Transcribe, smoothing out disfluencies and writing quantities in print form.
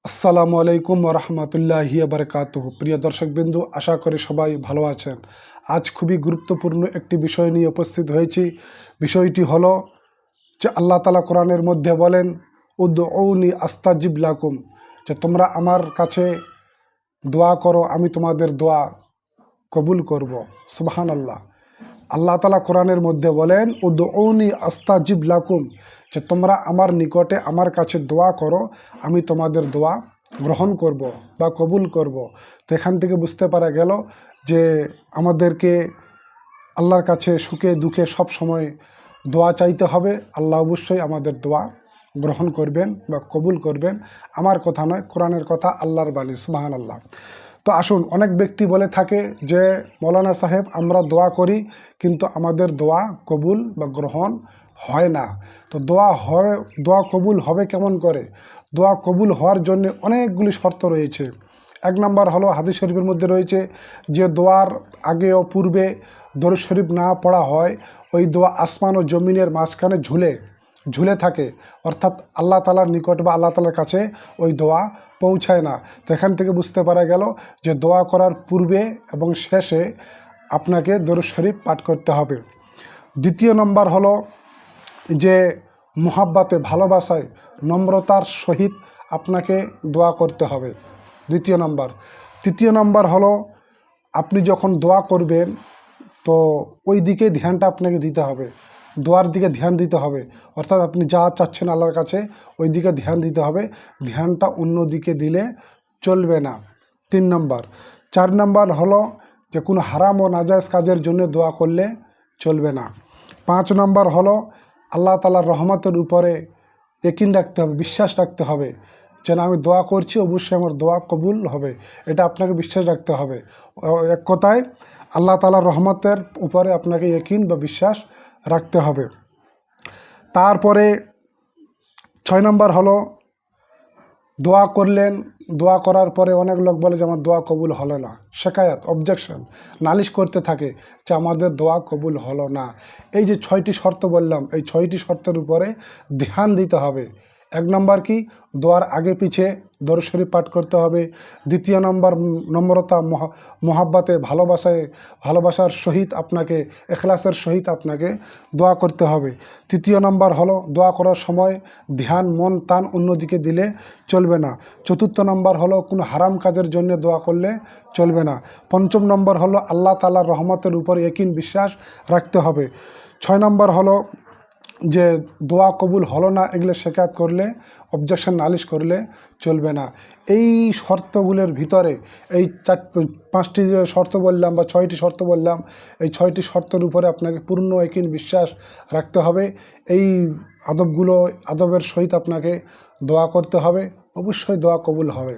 আসসালামু আলাইকুম রহমতুল্লাহি বারকাতুহু। প্রিয় দর্শকবৃন্দ, আশা করি সবাই ভালো আছেন। আজ খুবই গুরুত্বপূর্ণ একটি বিষয় নিয়ে উপস্থিত হয়েছি। বিষয়টি হলো যে আল্লাহ তাআলা কোরআনের মধ্যে বলেন, উদউনি আস্তাজিব লাকুম, যে তোমরা আমার কাছে দোয়া করো, আমি তোমাদের দোয়া কবুল করব। সুবহানাল্লাহ। আল্লাহ তাআলা কোরআনের মধ্যে বলেন, উদউনি আস্তাজিব লাকুম, যে তোমরা আমার নিকটে আমার কাছে দোয়া করো, আমি তোমাদের দোয়া গ্রহণ করব বা কবুল করব। তো এখান থেকে বুঝতে পারা গেল যে আমাদেরকে আল্লাহর কাছে সুখে দুঃখে সব সময় দোয়া চাইতে হবে। আল্লাহ অবশ্যই আমাদের দোয়া গ্রহণ করবেন বা কবুল করবেন। আমার কথা নয়, কোরআনের কথা, আল্লাহর বাণী। সুবহানাল্লাহ। তো আসুন, অনেক ব্যক্তি বলে থাকে যে মৌলানা সাহেব, আমরা দোয়া করি কিন্তু আমাদের দোয়া কবুল বা গ্রহণ হয় না। তো দোয়া কবুল হবে কেমন করে? দোয়া কবুল হওয়ার জন্য অনেকগুলি শর্ত রয়েছে। এক নম্বর হলো, হাদিস শরীফের মধ্যে রয়েছে যে দোয়ার আগে ও পূর্বে দরুদ শরীফ না পড়া হয়, ওই দোয়া আসমান ও জমিনের মাঝখানে ঝুলে থাকে, অর্থাৎ আল্লাহ তাআলার নিকট বা আল্লাহ তাআলার কাছে ওই দোয়া পৌঁছায় না। তো এখান থেকে বুঝতে পারা গেল যে দোয়া করার পূর্বে এবং শেষে আপনাকে দরুদ শরীফ পাঠ করতে হবে। দ্বিতীয় নম্বর হলো যে মুহাব্বাতে, ভালোবাসায়, নম্রতার সহিত আপনাকে দোয়া করতে হবে, দ্বিতীয় নম্বর। তৃতীয় নম্বর হলো, আপনি যখন দোয়া করবেন তো ওই দিকে ধ্যানটা আপনাকে দিতে হবে, দোয়ার দিকে ধ্যান দিতে হবে, অর্থাৎ আপনি যা চাচ্ছেন আল্লাহর কাছে ওই দিকে ধ্যান দিতে হবে, ধ্যানটা অন্য দিকে দিলে চলবে না। 3 নম্বর। 4 নম্বর হলো যে কোনো হারাম ও নাজায়েজ কাজের জন্য দোয়া করলে চলবে না। 5 নম্বর হলো আল্লাহ তাআলার রহমতের উপরে ইয়াকিন রাখতে হবে, বিশ্বাস রাখতে হবে, যেন আমি দোয়া করছি অবশ্যই আমার দোয়া কবুল হবে, এটা আপনাকে বিশ্বাস রাখতে হবে। এক কথায় আল্লাহ তাআলার রহমতের উপরে আপনাকে ইয়াকিন বা বিশ্বাস রাখতে হবে। তারপরে 6 নম্বর হলো, দোয়া করলেন, দোয়া করার পরে অনেক লোক বলে যে আমার দোয়া কবুল হলো না, শেকায়াত, অবজেকশন, নালিশ করতে থাকে যে আমাদের দোয়া কবুল হলো না। এই যে 6টি শর্ত বললাম, এই 6টি শর্তের উপরে ধ্যান দিতে হবে। 1 নম্বর কি, দোয়ার আগে পিছে দরুদ শরীফ পাঠ করতে হবে। দ্বিতীয় নম্বর, নম্রতা, মহাব্বাতে, ভালোবাসার সহিত আপনাকে, এখলাসের সহিত আপনাকে দোয়া করতে হবে। তৃতীয় নম্বর হলো, দোয়া করার সময় ধ্যান, মন, তান অন্যদিকে দিলে চলবে না। চতুর্থ নম্বর হলো, কোনো হারাম কাজের জন্য দোয়া করলে চলবে না। 5ম নম্বর হলো, আল্লাহ তাআলার রহমতের উপর ইয়াকিন, বিশ্বাস রাখতে হবে। 6 নম্বর হলো যে দোয়া কবুল হলো না, এগুলো শেকায়ত করলে, অবজেকশন, নালিশ করলে চলবে না। এই শর্তগুলোর ভিতরে, এই 5টি যে শর্ত বললাম বা 6টি শর্ত বললাম, এই 6টি শর্তের উপরে আপনাকে পূর্ণ ইয়াকিন, বিশ্বাস রাখতে হবে। এই আদবের সহিত আপনাকে দোয়া করতে হবে, অবশ্যই দোয়া কবুল হবে।